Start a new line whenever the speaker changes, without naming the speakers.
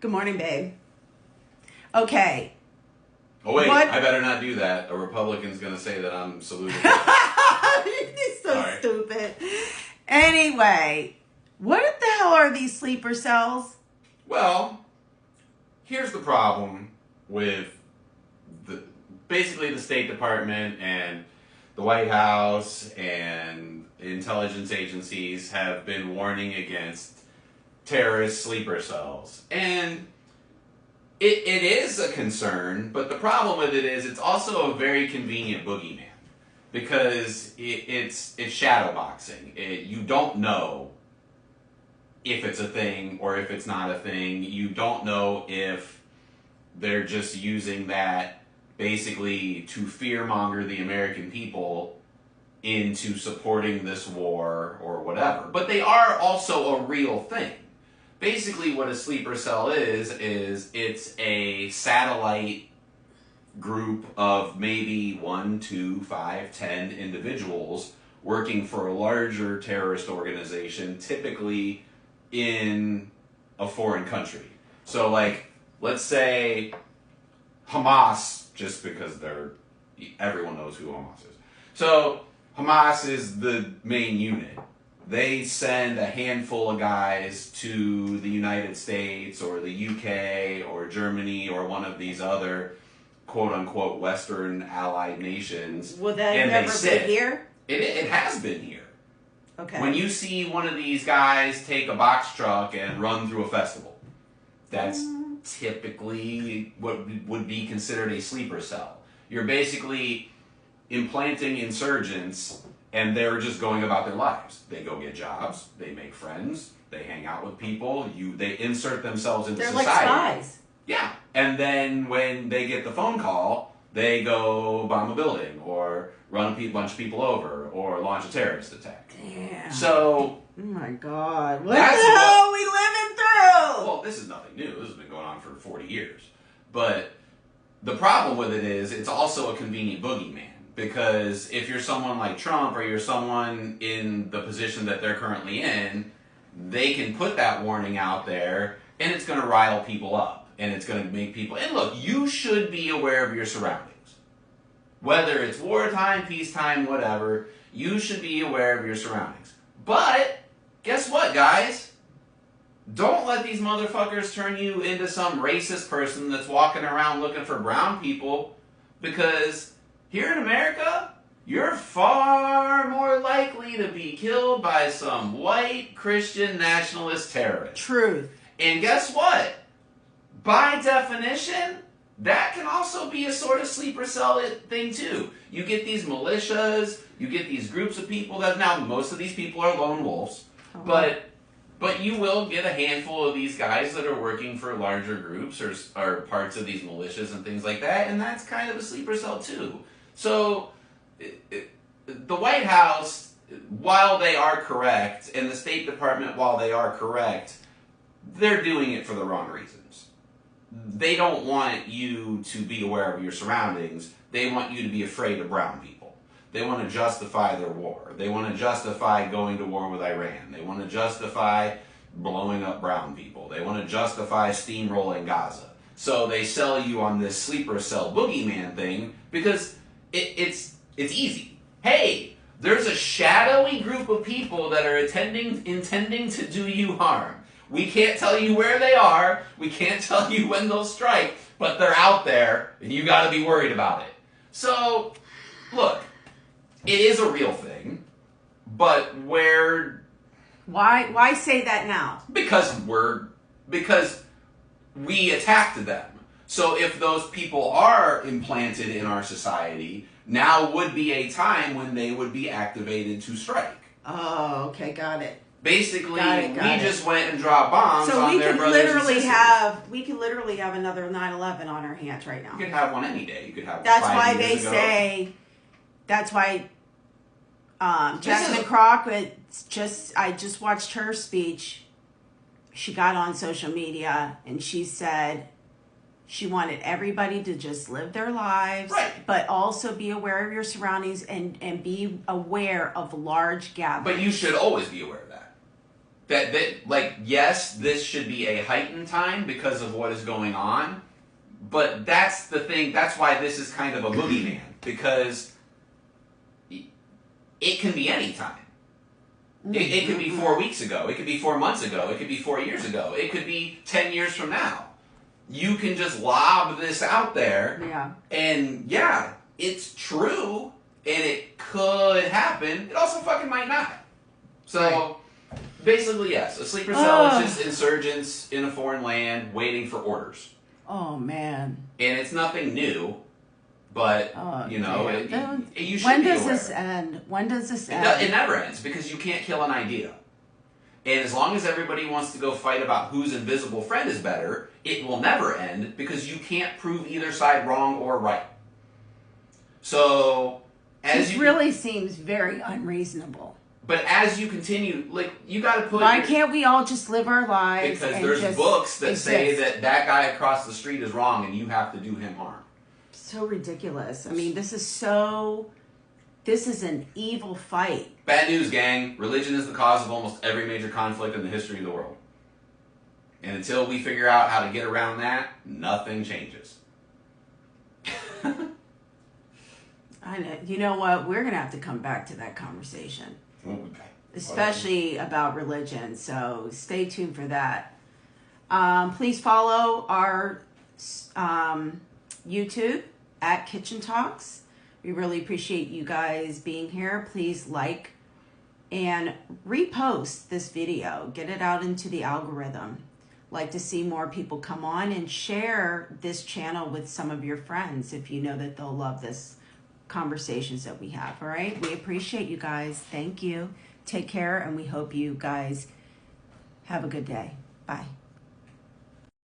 Good morning, babe. Okay.
Oh, wait,
What?
I better not do that. A Republican's going to say that I'm saluting.
You're so
Sorry.
stupid. Anyway, what the hell are these sleeper cells?
Well, here's the problem with basically the State Department and the White House and intelligence agencies have been warning against terrorist sleeper cells. And it is a concern, but the problem with it is it's also a very convenient boogeyman because it's shadow boxing. You don't know if it's a thing or if it's not a thing. You don't know if they're just using that basically to fearmonger the American people into supporting this war or whatever. But they are also a real thing. Basically what a sleeper cell is it's a satellite group of maybe 1, 2, 5, 10 individuals working for a larger terrorist organization, typically in a foreign country. So like, let's say Hamas, just because everyone knows who Hamas is. So Hamas is the main unit. They send a handful of guys to the United States or the UK or Germany or one of these other quote-unquote Western allied nations.
Will that never be here?
It has been here.
Okay.
When you see one of these guys take a box truck and run through a festival, that's typically what would be considered a sleeper cell. You're basically implanting insurgents and they're just going about their lives. They go get jobs, they make friends, they hang out with people, they insert themselves into society.
They're like spies.
Yeah. And then when they get the phone call, they go bomb a building or run a bunch of people over or launch a terrorist attack.
Damn.
So,
oh my God. What the hell are we living through?
Well, this is nothing new. This has been going on for 40 years. But the problem with it is it's also a convenient boogeyman. Because if you're someone like Trump or you're someone in the position that they're currently in, they can put that warning out there and it's going to rile people up. And it's going to make people... And look, you should be aware of your surroundings. Whether it's wartime, peacetime, whatever, you should be aware of your surroundings. But, guess what, guys? Don't let these motherfuckers turn you into some racist person that's walking around looking for brown people, because here in America, you're far more likely to be killed by some white Christian nationalist terrorist.
Truth.
And guess what? By definition, that can also be a sort of sleeper cell thing too. You get these militias, you get these groups of people that now most of these people are lone wolves, but you will get a handful of these guys that are working for larger groups or are parts of these militias and things like that, and that's kind of a sleeper cell too. So the White House, while they are correct, and the State Department, while they are correct, they're doing it for the wrong reasons. They don't want you to be aware of your surroundings. They want you to be afraid of brown people. They want to justify their war. They want to justify going to war with Iran. They want to justify blowing up brown people. They want to justify steamrolling Gaza. So they sell you on this sleeper cell boogeyman thing because it's easy. Hey, there's a shadowy group of people that are intending to do you harm. We can't tell you where they are. We can't tell you when they'll strike, but they're out there, and you got to be worried about it. So, look, it is a real thing, but
Why say that now?
Because we attacked them. So if those people are implanted in our society, now would be a time when they would be activated to strike.
Oh, okay, got it.
Basically,
Got it.
just went and dropped bombs
so
on their brothers and sisters.
We could literally have another 9/11 on our hands right now.
You could have one any day. You could have.
That's
5
why
years
they
ago.
say. That's why. Jasmine Crockett I just watched her speech. She got on social media and she said she wanted everybody to just live their lives,
right,
but also be aware of your surroundings and be aware of large gatherings.
But you should always be aware of that. that like, yes, this should be a heightened time because of what is going on, but that's the thing. That's why this is kind of a boogeyman, because it can be any time. It could be 4 weeks ago. It could be 4 months ago. It could be 4 years ago. It could be 10 years from now. You can just lob this out there.
Yeah.
And yeah, it's true. And it could happen. It also fucking might not. So, basically, yes. A sleeper cell is just insurgents in a foreign land waiting for orders.
Oh, man.
And it's nothing new. But, you know, you should
when
be
does
aware.
this end? When does this end?
It never ends, because you can't kill an idea. And as long as everybody wants to go fight about whose invisible friend is better, it will never end, because you can't prove either side wrong or right. So,
This really seems very unreasonable.
But as you continue, like, you got to put...
Why can't we all just live our lives?
Because there's
just
books that
exist?
say that guy across the street is wrong and you have to do him harm.
So ridiculous. I mean, this is an evil fight.
Bad news, gang. Religion is the cause of almost every major conflict in the history of the world. And until we figure out how to get around that, nothing changes.
I know. You know what? We're going to have to come back to that conversation.
Okay.
Especially about religion. So stay tuned for that. Please follow our YouTube at Kitchen Talks. We really appreciate you guys being here. Please like and repost this video. Get it out into the algorithm. Like to see more people come on, and share this channel with some of your friends if you know that they'll love this conversations that we have. All right, we appreciate you guys. Thank you. Take care, and we hope you guys have a good day. Bye.